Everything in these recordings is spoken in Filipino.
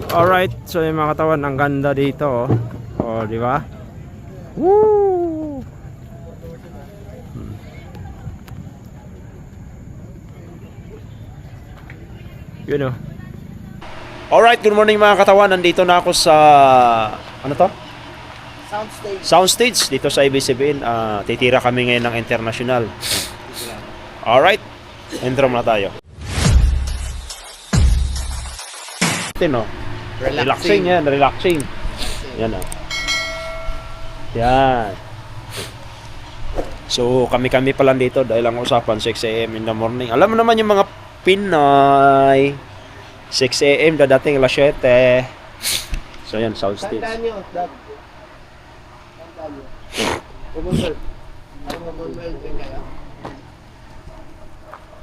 Alright, so yung mga katawan, ang ganda dito, oh. Oh, di ba? Woo! Yun, oh. Alright, good morning mga katawan. Nandito na ako sa ano to? Soundstage dito sa ABS-CBN. Titira kami ngayon ng international. Alright, intro na tayo. No? Relaxing yan, relaxing. Yan, oh. Yan. So kami-kami pa lang dito dahil ang usapan 6 AM in the morning. Alam mo naman yung mga Pinoy, 6 AM dadating alas 7. So yan, soundstage.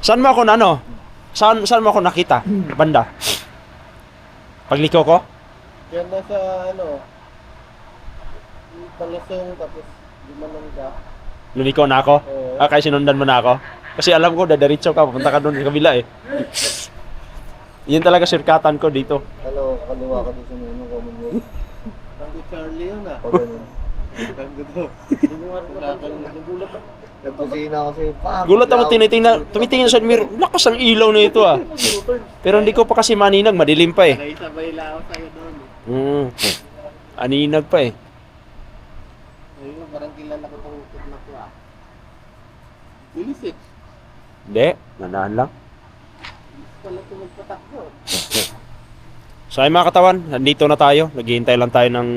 Saan mo ako na ano? Saan mo ako nakita? Banda. Pagliko ko? Yan na sa ano, palusong tapos gumanong ka. Lumiko na ako? Oo. Kaya sinundan mo na ako? Kasi alam ko, dadiretso ka, pupunta ka doon sa kabila eh. Yun talaga sirkatan ko dito. Hello, kaliwa ka doon sa nuno ko mo. Nandito Charlie yun ah. Nandito. Nagulat ako. Nagkusina kasi pa. Gulat ako, tumitingin sa mirror. Lakas ang ilaw na ito ah. Pero hindi ko pa kasi maninag, madilim pa eh. Sabay lang ako sa'yo doon. Aninag pa eh. Ayun, parang kilala ko itong na ko ah. Bilis eh. Hindi, nanaan lang. Pala ito magpatakbo. So ay mga katawan, nandito na tayo. Naghihintay lang tayo ng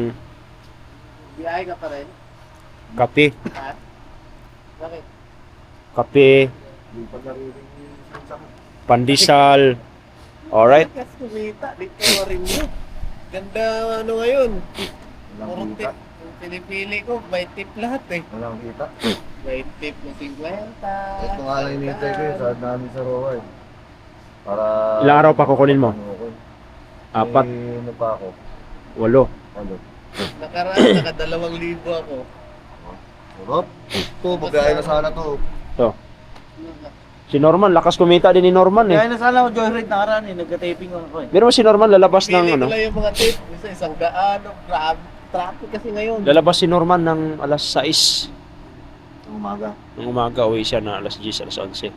Biyahe ka pa rin? kape. Ha? Bakit? Kape, Hindi pa naririnig sa pandesal. Alright. Kas kumita, dito rin mo. Ganda ano ngayon. Purong tip. Yung pinipili ko, may tip lahat eh. Walang kita. May tip na 50. Ito nga lang inintay ko sa namin sa Roa eh. Para... Ilang araw pa kukunin mo? Ano ko? 4, Ano pa ako? 8. Ano? Nakaraan, naka 2,000 ako. Sarap. Ito, babiyahe na sana to. So, si Norman, lakas kumita din ni Norman eh. Kaya na sana ako joyride nakaraan eh, nagka-taping ako eh. Pero si Norman lalabas ng Pili ano? ko lang yung mga tip. Isa isang daan, grabe. Traffic kasi ngayon. Lalabas si Norman ng alas 6 Ang umaga. ng umaga. Uwi siya na alas 10, alas 11.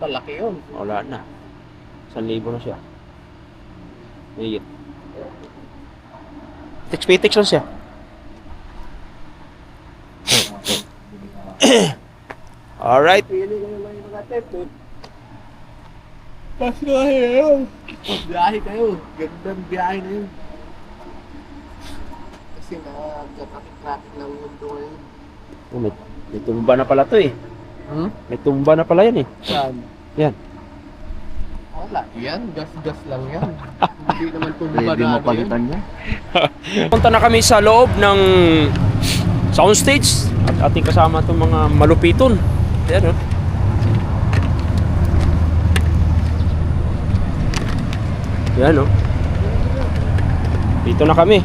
Malaki yun. Wala na. 1,000 na siya. Higit. Tix-pitix lang siya. Alright. Pili ko lang yung mga tip eh. Pas biyahe kayo. Biyahe kayo. Gandang biyahe na yun. Kasi nagka-traffic ng mundo ngayon. Oh, may tumba na pala to eh. May tumba na pala yan eh. Saan? Yan. Wala. Yan, gas-gas lang yan. Hindi naman tumba Pwede na mo ano palitan niya. Punta na kami sa loob ng soundstage at ating kasama itong mga malupiton. Yan oh. Yan oh. Dito na kami.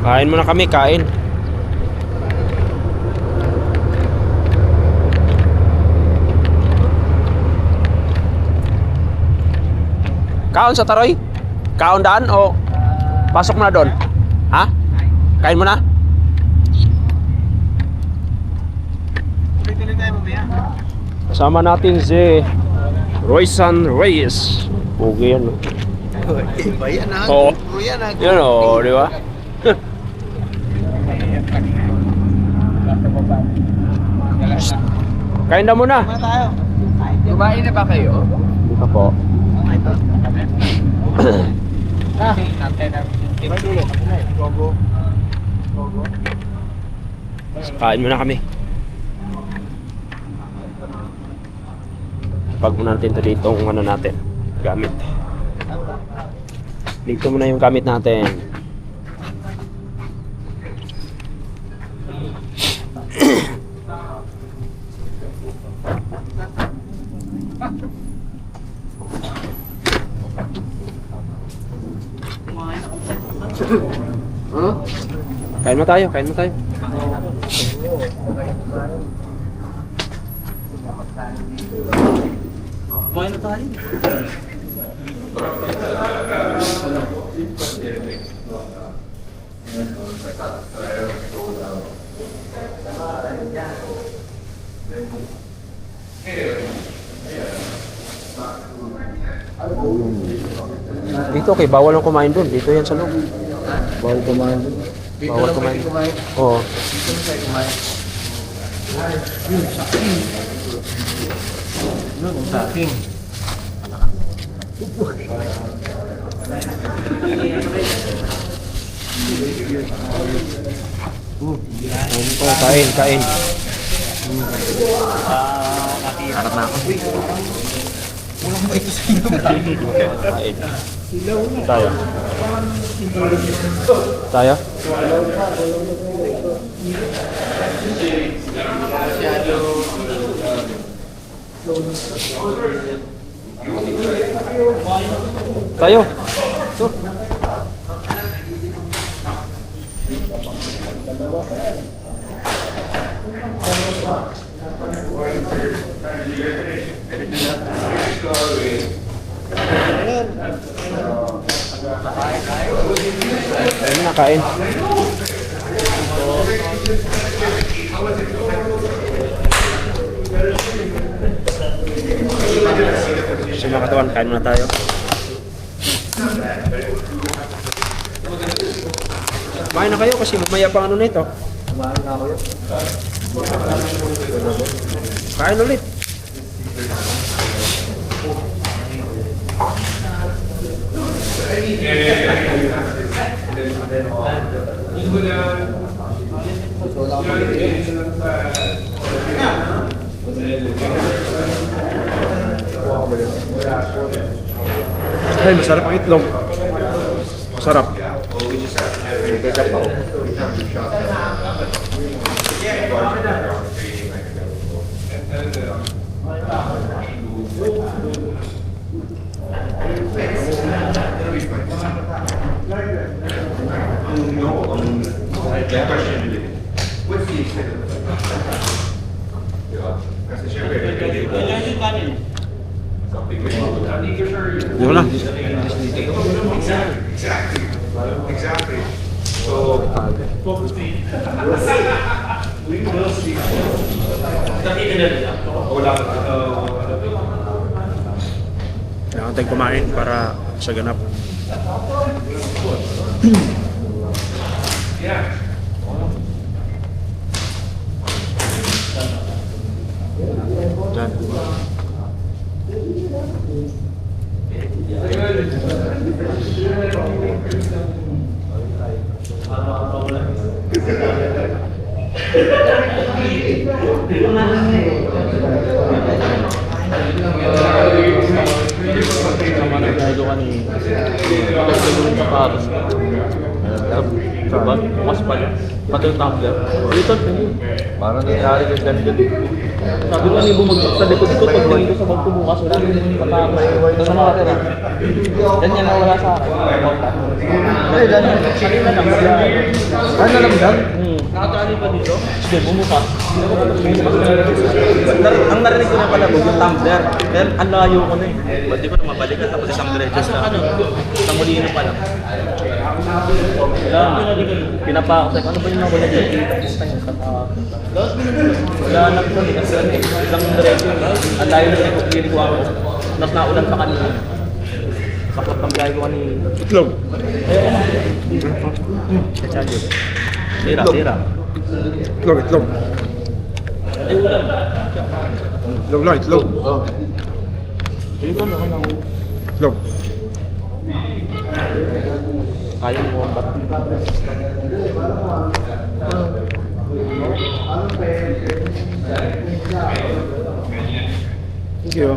Kain muna kami, kain. Kaon sa taroy? Kaon daan o pasok mo na doon? Ha? Kain mo na? Pili tayo mamaya. Kasama natin si Roysan Reyes. Pugi yan. Iba yan ha. Oo. Puro yan ha. Yan o, di ba? Kain na muna. Ano tayo? Kumain na ba kayo? Hindi pa po. Gogo. Kain muna kami. Pag muna natin ito dito ang ano natin. Gamit. Dito muna yung gamit natin. Huh? Kain mo tayo, kain mo tayo. Kumain na tayo. Dito okay, bawal ang kumain doon. Dito yan sa loob. Bawal kumain doon. Bawal kumain. Oo. Sa akin. Kain, kain. Harap na ako. Kain. Tayo. Tayo? Tayo. Tuh. Ayun na, kain. So mga katawan, kain muna tayo. Kumain na kayo kasi mamaya pang ano nito. Kumain na ako yun. Kain ulit. So, wala akong Ay, masarap ang itlog. Masarap. Yun na. Exactly. So, focus me. We will see. Wala. Kailangan tayong kumain para sa ganap. Yeah. Yan. Sama na tayo kanina. Pagkakulong sa paros. Diba? Bukas pa lang. Pati yung tumbler. Dito, Parang nangyari yung ganyan. sabi ko ano yung bumagsak sa likod ko. Pagtingin ko sa bangko bukas, wala yung patapos. Tapos nakatira. Ganyan na wala sa akin. Ay, ganyan. Kanina lang. Wala. Ano alam yan? Nakatali pa dito? Sige, bumukas. Ang narinig ko na pala yung tumbler. Pero ang layo ko na eh. Ba't di ko na mabalikan tapos isang diretso sa ano? Isang mulino pa lang. Wala. Pinapa ako sa ano ba yung nawala dyan? Wala na ko kasi isang diretso. Ang layo na ko pinikuha ko. Tapos naulan pa kanina. Sakot ng biyahe ko kanina. Itlog. Kacalyo. Tira, tira. Itlog, itlog. Ay, ulan. Itlog lang, itlog. Oh. Dito na ako. Itlog. Kaya mo ang ba't? Thank you.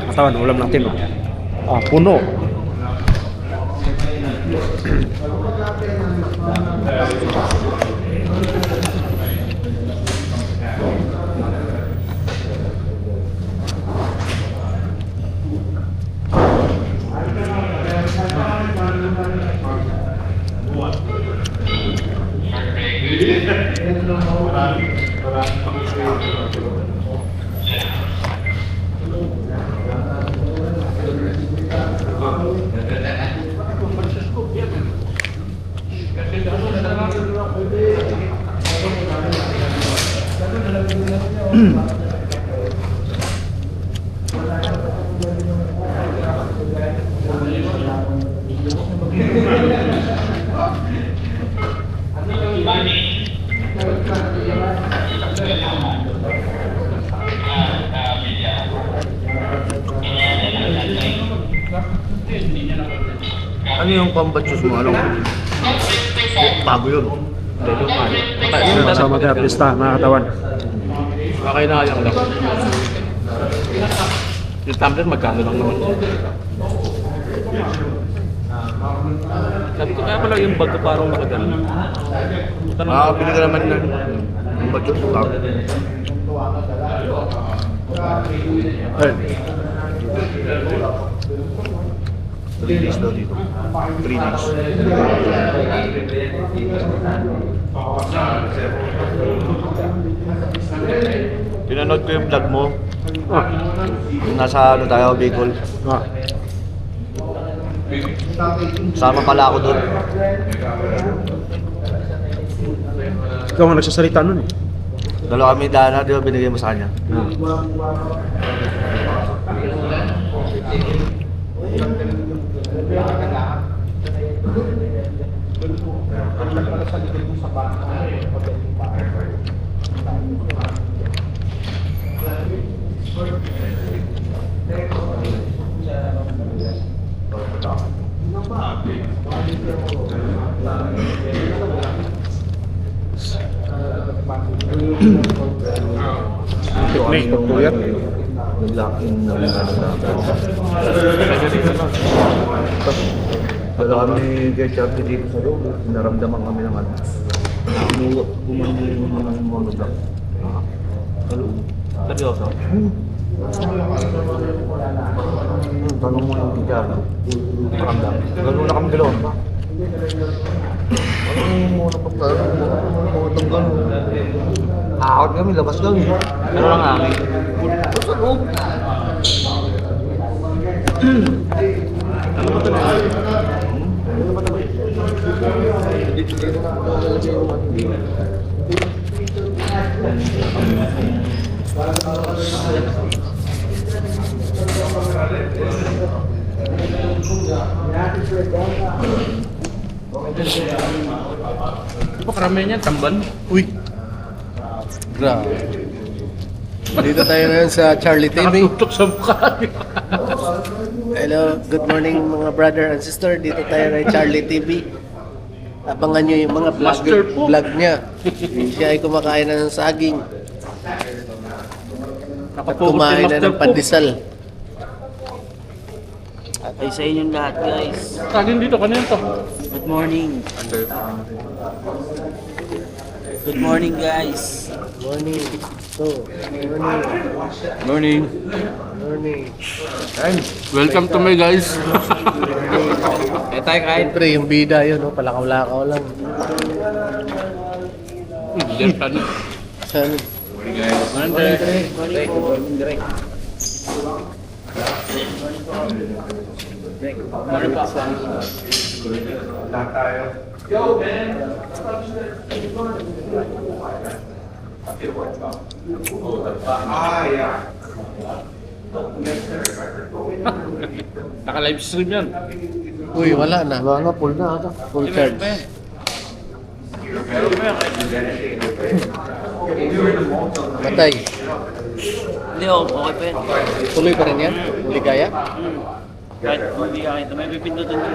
Katawan, ulam natin. Ah, puno. Ano yung combat shoes mo? Anong? Bago yun. Sa mga artista, mga katawan. Okay na lang lang. Yung tumbler magkano lang naman. Sabi ko kaya pala yung bag ko parang nakagano. Makakabili ka naman ng combat shoes mo lang. Ayun. 3 days daw dito. 3 days. Pinanood ko yung vlog mo. Ah, Yung nasa ano tayo, Bicol. ah. Sama pala ako doon. Ikaw ang nagsasalita nun eh. Dalawa kami dana, di ba binigay mo sa kanya? Technique, pagpuyat. Nag-locking na rin Wala kami kay Charlie dito sa loob. Naramdaman kami ng ano. Gumano yung mga monoblock. Sa loob. Seryoso? Tanong mo yung gitara. Naramdam. Gano'n na kami dalawa. Ano yung muna pagkaroon? Mga gano'n. Akot kami, labas lang. Ano lang amin? Sa loob. Di ba karamihan yan? Tamban? Uy! Grabe. Dito tayo ngayon sa Charlie TV. Nakatutok sa mukha. Hello, good morning mga brother and sister. Dito tayo kay Charlie TV. Abangan nyo yung mga Master po. vlog niya. Siya ay kumakain na ng saging at kumain na ng pandesal. Okay sa inyong lahat, guys. Saging dito, kanina to. Good morning. Good morning, guys. Morning. Morning. Morning. Morning. Welcome to my guys. Eh tayo kain. Siyempre, yung bida yun, no? Palakaw-lakaw lang. Diyan pa na. Saan? Naka-live stream yan. Uy, wala na. Wala na, full na ata. Full charge. Matay. Hindi, okay pa yan. Tuloy pa rin yan? Huli kaya? Kahit hindi kakita, may pipindutin ko.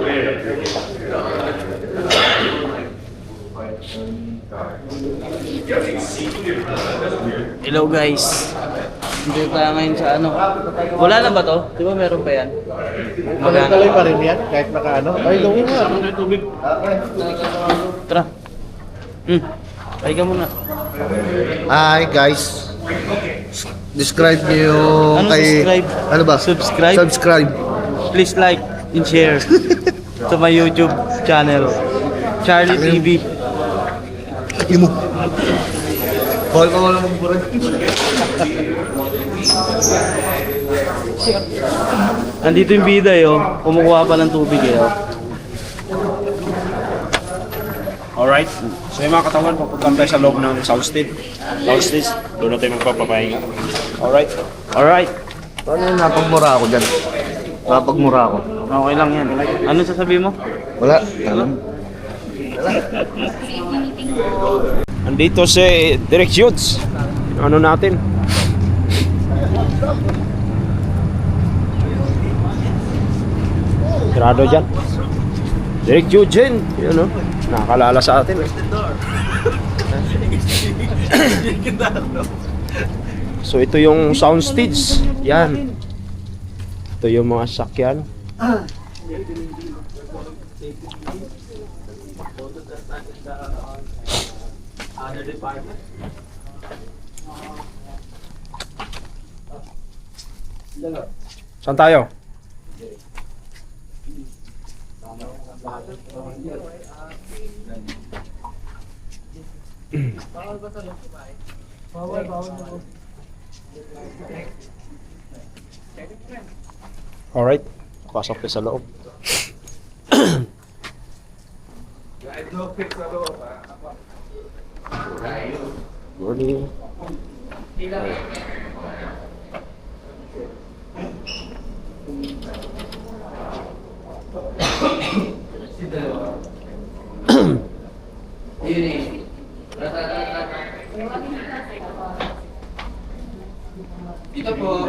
Hello, guys. Dito tayo ngayon sa ano. Wala na ba to? Di ba meron pa yan? Tuloy pa rin yan? Kahit naka ano? Ay, gawin nga. Tara. Ay ka muna. Hi guys. Describe niyo yung Ano subscribe? Ano ba? Subscribe? Subscribe. Please like and share. sa my YouTube channel. Charlie TV. Bawal ka wala magburan. Andito yung bida kumukuha pa ng tubig Alright. So yung mga katawan, papunta tayo sa loob ng soundstage. Doon na tayo magpapapahinga. Alright. Alright. Paano yung napagmura ako dyan? Napagmura ako. Okay lang yan. Ano sasabihin mo? Wala. Alam. Andito si Direct Shoots. Ano natin? Grado dyan. Direct Eugene. Yun o. Nakakalala sa atin. So ito yung soundstage. Yan. Ito yung mga sakyan. Saan tayo? Alright, pasok tayo sa loob. Morning. Dito po.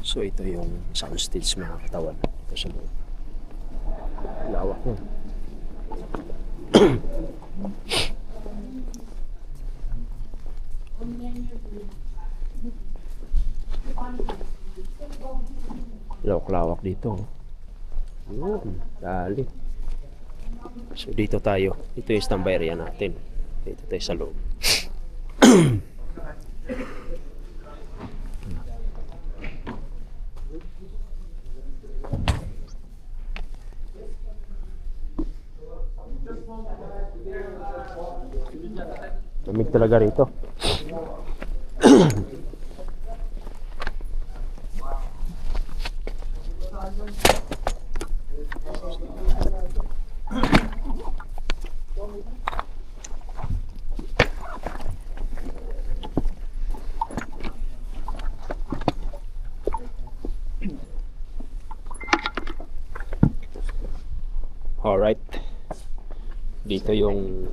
So ito yung soundstage mga katawan dito sa loob. Lawak mo. Lawak dito. Yun, dali. So dito tayo. Ito yung standby area natin. Dito tayo sa loob. Lamig talaga rito. Alright. Dito yung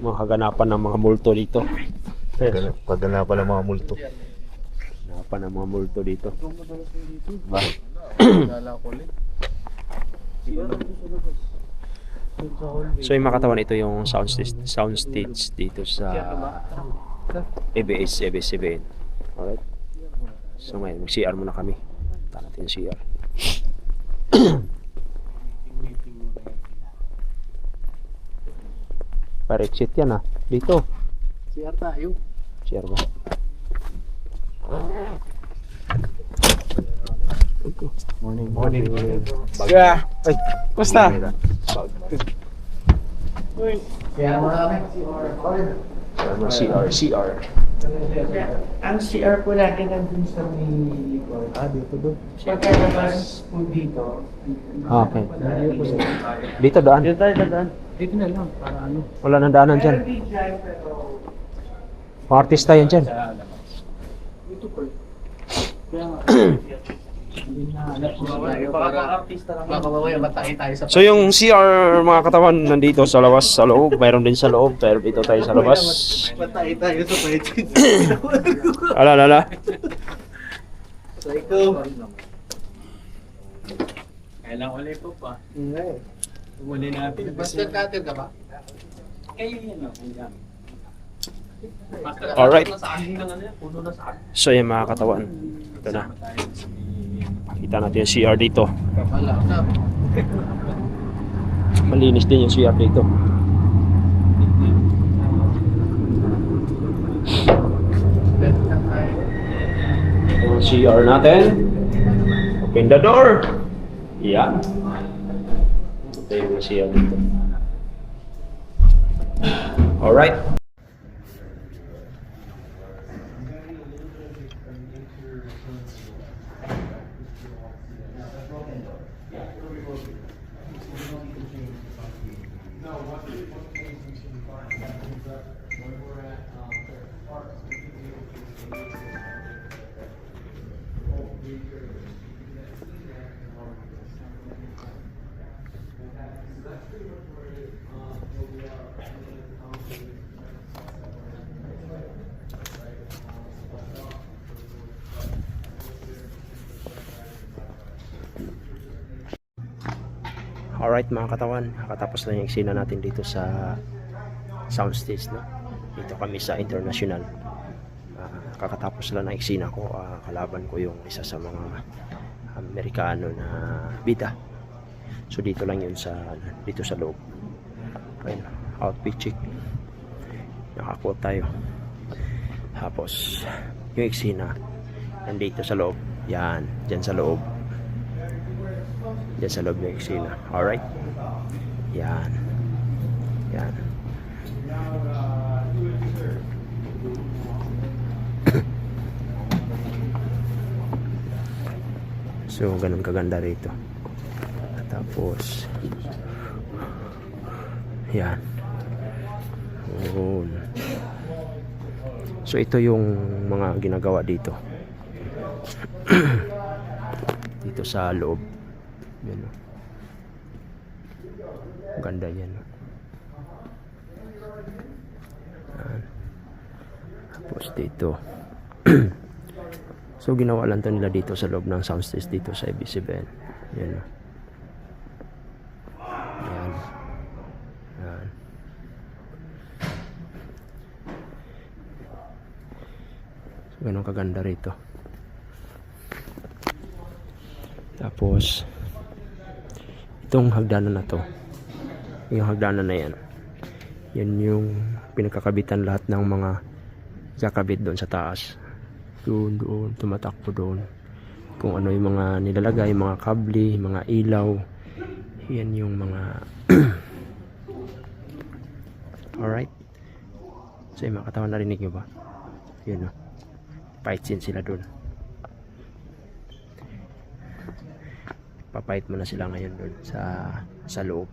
mga kaganapan ng mga multo dito. Pagganapan ng mga multo. Kaganapan ng mga multo dito. Diba? So yung mga katawan, ito yung soundstage dito sa ABS-CBN. Alright. So ngayon, mag-CR muna kami. Punta natin yung CR. Para exit yan dito. CR tayo. CR ba? Morning. Yeah. Ay, basta. CR. Ang CR po natin nandun sa may likod. Dito doon. Pagkalabas po dito. Okay. Dito daan. Dito tayo dadaan. Dito na lang, para ano. Wala nang daanan dyan. Pero di drive pero Mga artista yan dyan. dito po. Kaya nga. Hindi na alam po tayo Baka para artista lang. baka mamaya matay tayo sa So yung CR mga katawan nandito sa labas sa loob. Mayroon din sa loob pero dito tayo sa labas. Patay tayo sa pwede. Ala. So ikaw. Kailang ulit po pa. Hindi. Umuli natin. Master cutter ka ba? Kayo yun kuya. Alright. Sa akin ka na yan, puno na sa akin. So yung mga katawan. Ito na. Kita natin yung CR dito. Malinis din yung CR dito. Yung CR natin. Open the door. Yan. Ito yung CR dito. Alright. Alright mga katawan, nakatapos na yung eksena natin dito sa soundstage, no? Dito kami sa International. Kakatapos lang ng eksena ko, kalaban ko yung isa sa mga Amerikano na bida. So dito lang yun dito sa loob. Ayun, outfit check. Nakakuha tayo. Tapos yung eksena nandito sa loob. Yan, dyan sa loob. Diyan sa loob ng eksena. Alright? Yan. Yan. So, ganun kaganda rito. Tapos, yan. Yun. So, ito yung mga ginagawa dito. Dito sa loob. Yan, no? Ganda yan, no? Yan. Tapos dito so ginawa lang to nila dito sa loob ng soundstage dito sa AB7. Yan, no? Yan. Yan. So ganun kaganda rito. Tapos itong hagdanan na to, yung hagdanan na yan, yan yung pinagkakabitan lahat ng mga kakabit doon sa taas. Doon, tumatakbo doon. Kung ano yung mga nilalagay, mga kable, mga ilaw, yan yung mga alright. So yung mga katawan, narinig nyo ba? Yun, no? Fight scene sila doon. Papait mo na sila ngayon doon sa loob.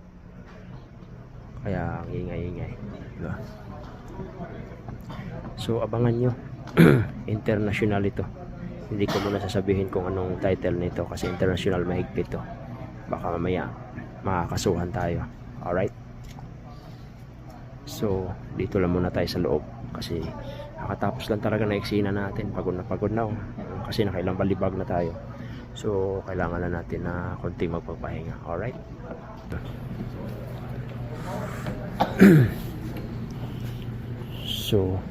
Kaya ang ingay-ingay, diba? So abangan nyo. International ito. Hindi ko muna sasabihin kung anong title nito kasi international, mahigpit to. Baka mamaya makakasuhan tayo. Alright? So dito lang muna tayo sa loob kasi nakatapos lang talaga na eksena natin. Pagod na oh. Kasi nakailang balibag na tayo. So kailangan na natin na konting magpapahinga. Alright? So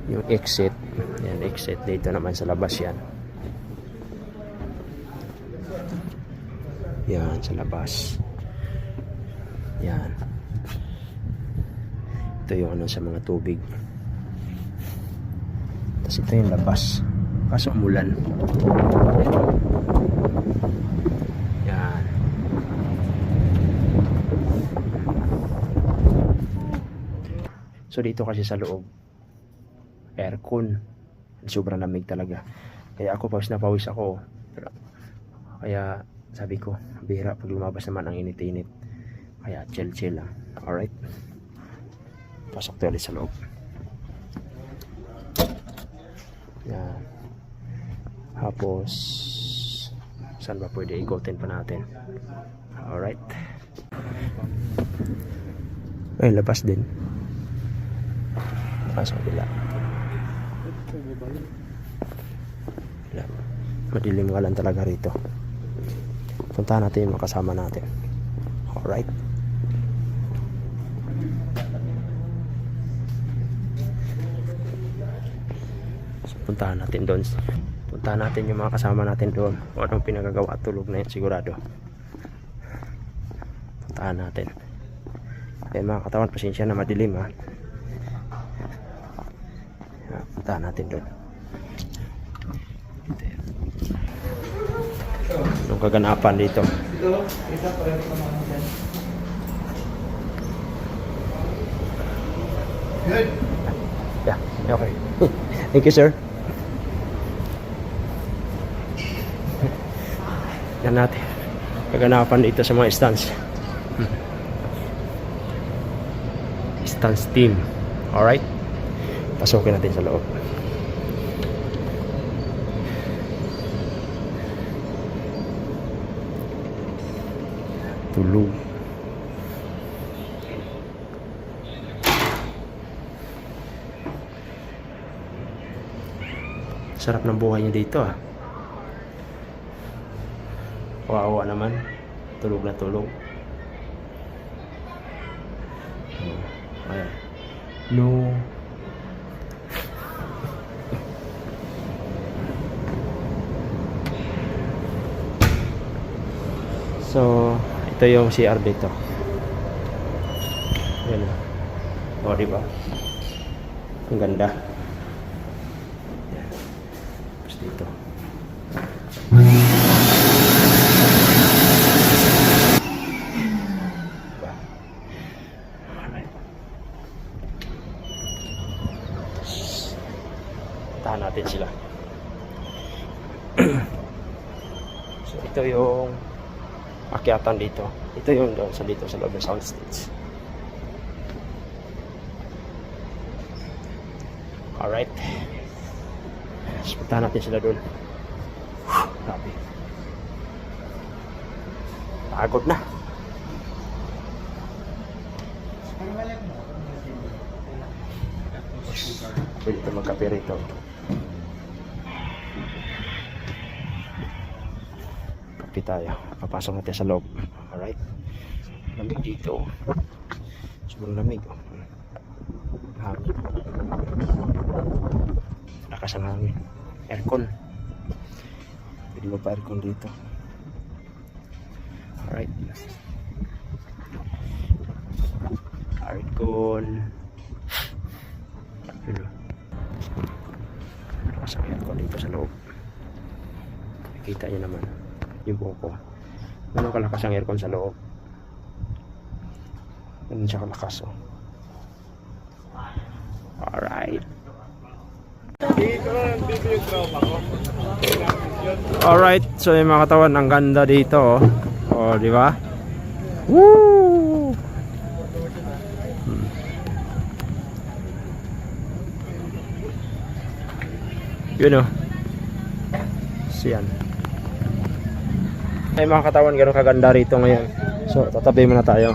yung exit, yan, exit dito naman sa labas yan. Yan sa labas. Yan. Ito yung ano sa mga tubig. Tapos ito yung labas. Kaso umulan. Yan. So dito kasi sa loob, aircon. Sobrang lamig talaga. Kaya ako pawis na pawis ako. Pero, kaya sabi ko, bihira pag lumabas naman ang init-init. Kaya chill lang. Alright. Pasok tayo ulit sa loob. Yan. Tapos saan ba pwede igutin pa natin? Alright. Ay, labas din. Pasok bila. Madilim nga lang talaga rito. Puntahan natin yung mga kasama natin. Alright. So puntahan natin doon. Puntahan natin yung mga kasama natin doon. Kung anong pinagagawa at tulog na yan sigurado. Puntahan natin. Okay mga katawan, pasensya na madilim ha. Puntahan natin doon. Anong kaganapan dito? Yeah, okay. Thank you, sir. Yan natin. Kaganapan dito sa mga stands. Stands team. Alright. Pasukin natin sa loob. Tulog. Sarap ng buhay niya dito ah. Kawawa naman. Tulog na tulog. Ayan. No. So, ito yung CR dito. Yan o. O, diba? Ang ganda. Yan. Tapos dito. Diba? Alright. Tahan natin sila. So, ito yung akyatan dito. Ito yung doon sa dito sa loob ng soundstage. Alright. So, puntahan natin sila doon. Grabe. Pagod na. Pwede ito magkape rito. Kape tayo. Papasok natin sa loob. Alright. Lamig dito. Sobrang lamig. Hangin. Lakas ang hangin. Aircon. Pwede mo pa aircon dito. Alright. Aircon. Lakas ang aircon dito sa loob. Nakikita nyo naman yung buko. Ganun kalakas ang aircon sa loob. Ganun siya kalakas oh. Alright. Alright, so yung mga katawan, ang ganda dito oh. Oh, di ba? Woo! Yun oh. Siyan. Ay mga katawan, gano'ng kaganda rito ngayon. So, tatabi muna tayo.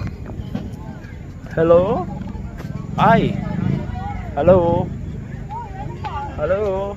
Hello? Hi! Hello? Hello?